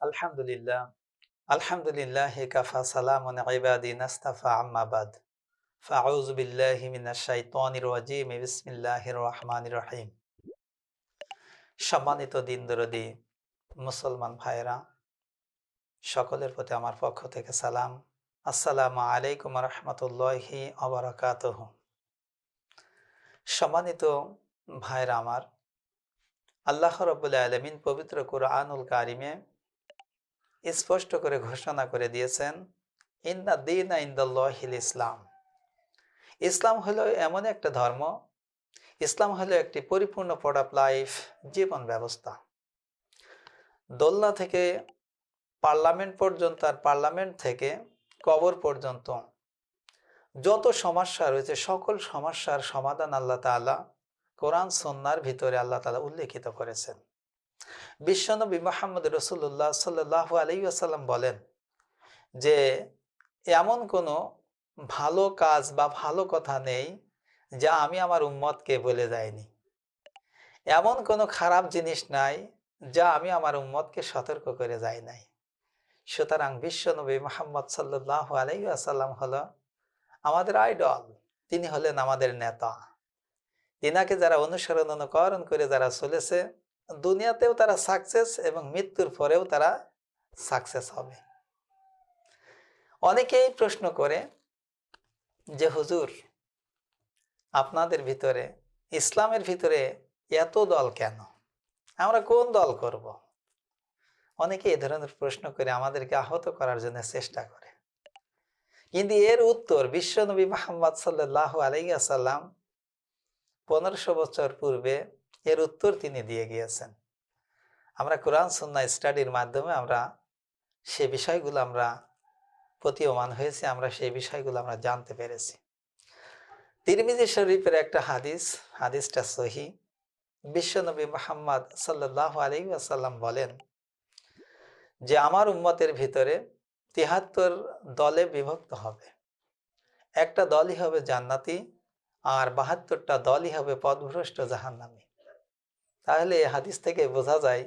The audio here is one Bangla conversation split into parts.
আলহামদুলিল্লাহ। আলহামদুলিল্লাহি কাফা সালামুন ইবাদিন আস্তাফা আম্মা বাদ। ফাউযু বিল্লাহি মিনাশ শাইতানির রাজিম। বিসমিল্লাহির রহমানির রহিম। সম্মানিত দিনদরদি মুসলমান ভাইরা, সকলের প্রতি আমার পক্ষ থেকে সালাম। আসসালামু আলাইকুম ওয়া রাহমাতুল্লাহি ওয়া বারাকাতুহু। সম্মানিত ভাইরা আমার, আল্লাহ রাব্বুল আলামিন পবিত্র কুরআনুল কারিমে স্পষ্ট করে ঘোষণা করে দিয়েছেন, ইন্না দীনা ইনদাল্লাহিল ইসলাম। ইসলাম হলো এমন একটা ধর্ম, ইসলাম হলো একটি পরিপূর্ণ প্রোডাক্ট লাইফ জীবন ব্যবস্থা। দোলনা থেকে পার্লামেন্ট পর্যন্ত, আর পার্লামেন্ট থেকে কবর পর্যন্ত যত সমস্যা রয়েছে, সকল সমস্যার সমাধান আল্লাহ তাআলা কোরআন সুন্নাহর ভিতরে আল্লাহ তাআলা উল্লেখিত করেছেন। বিশ্বনবী মুহাম্মদ রাসূলুল্লাহ সাল্লাল্লাহু আলাইহি ওয়াসাল্লাম বলেন যে এমন কোনো ভালো কাজ বা ভালো কথা নেই যা আমি আমার উম্মতকে বলে যাইনি। এমন কোনো খারাপ জিনিস নাই যা আমি আমার উম্মতকে সতর্ক করে যাই নাই। সুতরাং বিশ্বনবী মুহাম্মদ সাল্লাল্লাহু আলাইহি ওয়াসাল্লাম হলো আমাদের আইডল, তিনি হলেন আমাদের নেতা। তিনাকে যারা অনুসরণ অনুকরণ করে যারা চলেছে, দুনিয়াতেও তারা সাকসেস এবং মৃত্যুর পরেও তারা সাকসেস হবে। অনেকেই প্রশ্ন করে যে হুজুর, আপনাদের ভিতরে ইসলামের ভিতরে এত দল কেন, আমরা কোন দল করব? অনেকে এই ধরনের প্রশ্ন করে আমাদেরকে আহত করার জন্য চেষ্টা করে। কিন্তু এর উত্তর বিশ্বনবী মুহাম্মদ সাল্লাল্লাহু আলাইহি ওয়াসাল্লাম 1500 বছর পূর্বে এর উত্তর তিনি দিয়ে গিয়েছেন। আমরা কোরআন সুন্নাহ স্টাডির মাধ্যমে আমরা সে বিষয়গুলো আমরা প্রতীয়মান হয়েছে, আমরা সেই বিষয়গুলো আমরা জানতে পেরেছি। তিরমিজি শরীফের একটা হাদিসটা সহিহ। বিশ্বনবী মুহাম্মদ সাল্লাল্লাহু আলাইহি ওয়াসাল্লাম বলেন যে আমার উম্মতের ভিতরে ৭৩ দলে বিভক্ত হবে। একটা দলই হবে জান্নাতি, আর ৭২টা দলই হবে পথভ্রষ্ট জাহান্নামী। তাহলে এই হাদিস থেকে বোঝা যায়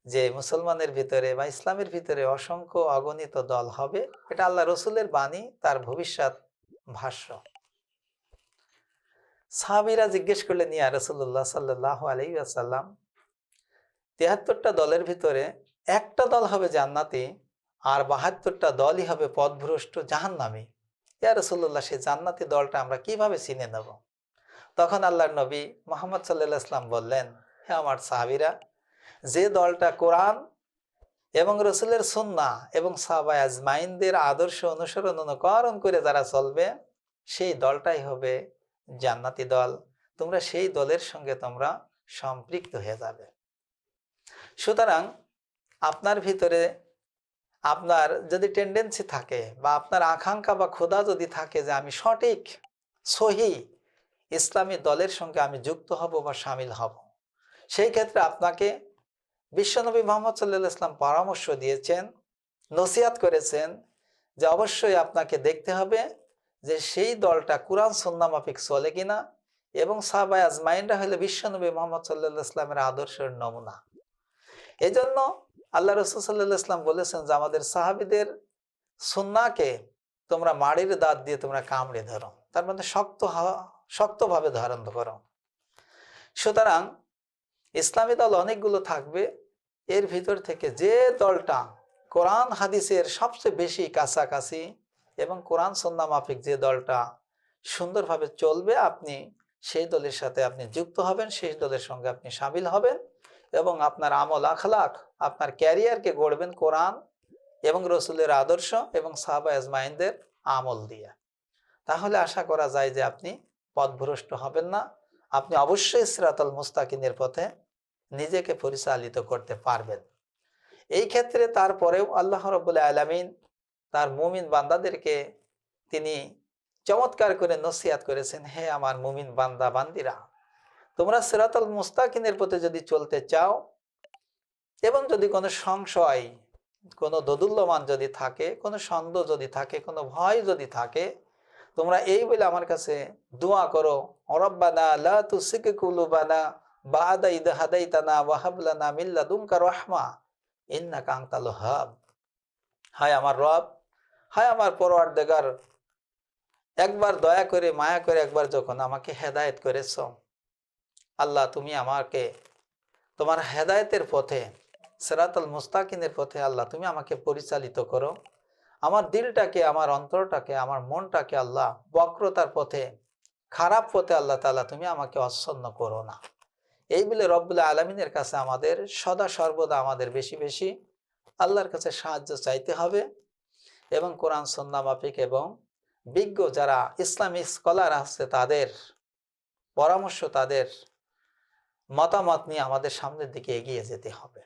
যে মুসলমানের ভিতরে বা ইসলামের ভিতরে অসংখ্য অগণিত দল হবে। এটা আল্লাহ রসুলের বাণী, তার ভবিষ্যৎ ভাষ্য। সাহাবীরা জিজ্ঞেস করলেন, ইয়া রাসূলুল্লাহ সাল্লাল্লাহু আলাইহি ওয়াসাল্লাম, ৭৩টা দলের ভিতরে একটা দল হবে জান্নাতি আর ৭২টা দলই হবে পথভ্রষ্ট জাহান্নামী। ইয়া রাসূলুল্লাহ, সেই জান্নাতি দলটা আমরা কিভাবে চিনে নেব? তখন আল্লাহর নবী মুহাম্মদ সাল্লাল্লাহু আলাইহি ওয়াসাল্লাম বললেন, হে আমার সাহাবীরা, যে দলটা কোরআন এবং রসুলের সুন্নাহ এবং সাহাবায়ে আজমাইনদের আদর্শ অনুসরণ অনুকরণ করে যারা চলবে, সেই দলটাই হবে জান্নাতি দল। তোমরা সেই দলের সঙ্গে তোমরা সম্পৃক্ত হয়ে যাবে। সুতরাং আপনার ভিতরে আপনার যদি টেন্ডেন্সি থাকে বা আপনার আকাঙ্ক্ষা বা ক্ষুধা যদি থাকে যে আমি সঠিক সহি ইসলামী দলের সঙ্গে আমি যুক্ত হব বা শামিল হব, সেই ক্ষেত্রে আপনাকে বিশ্বনবী মুহাম্মদ সাল্লাল্লাহু আলাইহি ওয়াসাল্লাম পরামর্শ দিয়েছেন, নসিহত করেছেন যে অবশ্যই আপনাকে দেখতে হবে যে সেই দলটা কোরআন সুন্নাহ মাফিক চলে কিনা, এবং সাহাবায়ে আজমাইনরা হলে বিশ্বনবী মুহাম্মদ সাল্লাল্লাহু আলাইহি ওয়াসাল্লামের আদর্শের নমুনা। এজন্য আল্লাহ রাসূল সাল্লাল্লাহু আলাইহি ওয়াসাল্লাম বলেছেন যে আমাদের সাহাবীদের সুন্নাহকে তোমরা মাড়ির দাঁত দিয়ে তোমরা কামড়ে ধরো, তার মানে শক্তভাবে ধারণ করো। সুতরাং ইসলামী দল অনেকগুলো থাকবে, এর ভিতর থেকে যে দলটা কোরআন হাদিসের সবচেয়ে বেশি কাছাকাছি এবং কোরআন সুন্নাহ মাফিক যে দলটা সুন্দরভাবে চলবে, আপনি সেই দলের সাথে আপনি যুক্ত হবেন, সেই দলের সঙ্গে আপনি শামিল হবেন এবং আপনার আমল আখলাক, আপনার ক্যারিয়ারকে গড়বেন কোরআন এবং রসুলের আদর্শ এবং সাহাবায়ে আজমাইনদের আমল দিয়ে। তাহলে আশা করা যায় যে আপনি পথভ্রষ্ট হবেন না, আপনি অবশ্যই সিরাতাল মুস্তাকিমের পথে নিজেকে পরিচালিত করতে পারবেন। এই ক্ষেত্রে তারপরেও আল্লাহ রাব্বুল আলামিন তার মুমিন বান্দাদেরকে তিনি চমৎকার করে নসিহত করেছেন, হে আমার মুমিন বান্দা বান্দিরা, তোমরা সিরাতাল মুস্তাকিমের পথে যদি চলতে চাও এবং যদি কোনো সংশয়, কোনো দোদুল্যমান যদি থাকে, কোনো সন্দেহ যদি থাকে, কোনো ভয় যদি থাকে, তোমরা এই বলে আমার কাছে দোয়া করো, রব্বানা লা তুসিক কুলুবানা বাদা ইদ হাদাইতানা ওয়া হাব লানা মিন লাদুনকা রাহমা ইন্নাকা আনতাল ওয়াহ্হাব। হায় আমার রব, হায় আমার পরওয়ারদিগার, একবার দয়া করে মায়া করে একবার যখন আমাকে হেদায়েত করেছ, আল্লাহ তুমি আমাকে তোমার হেদায়েতের পথে, সিরাতাল মুস্তাকিমের পথে আল্লাহ তুমি আমাকে পরিচালিত করো। আমার দিলটাকে, আমার অন্তরটাকে, আমার মনটাকে আল্লাহ বক্রতার পথে, খারাপ পথে আল্লাহ তাআলা তুমি আমাকে অচ্ছন্ন করো না। এই বলে রব্বুল আলামিনের কাছে আমাদের সদা সর্বদা আমাদের বেশি বেশি আল্লাহর কাছে সাহায্য চাইতে হবে এবং কোরআন সুন্নাহ মাফিক এবং বিজ্ঞ যারা ইসলামিক স্কলার আছে তাদের পরামর্শ, তাদের মতামত নিয়ে আমাদের সামনের দিকে এগিয়ে যেতে হবে।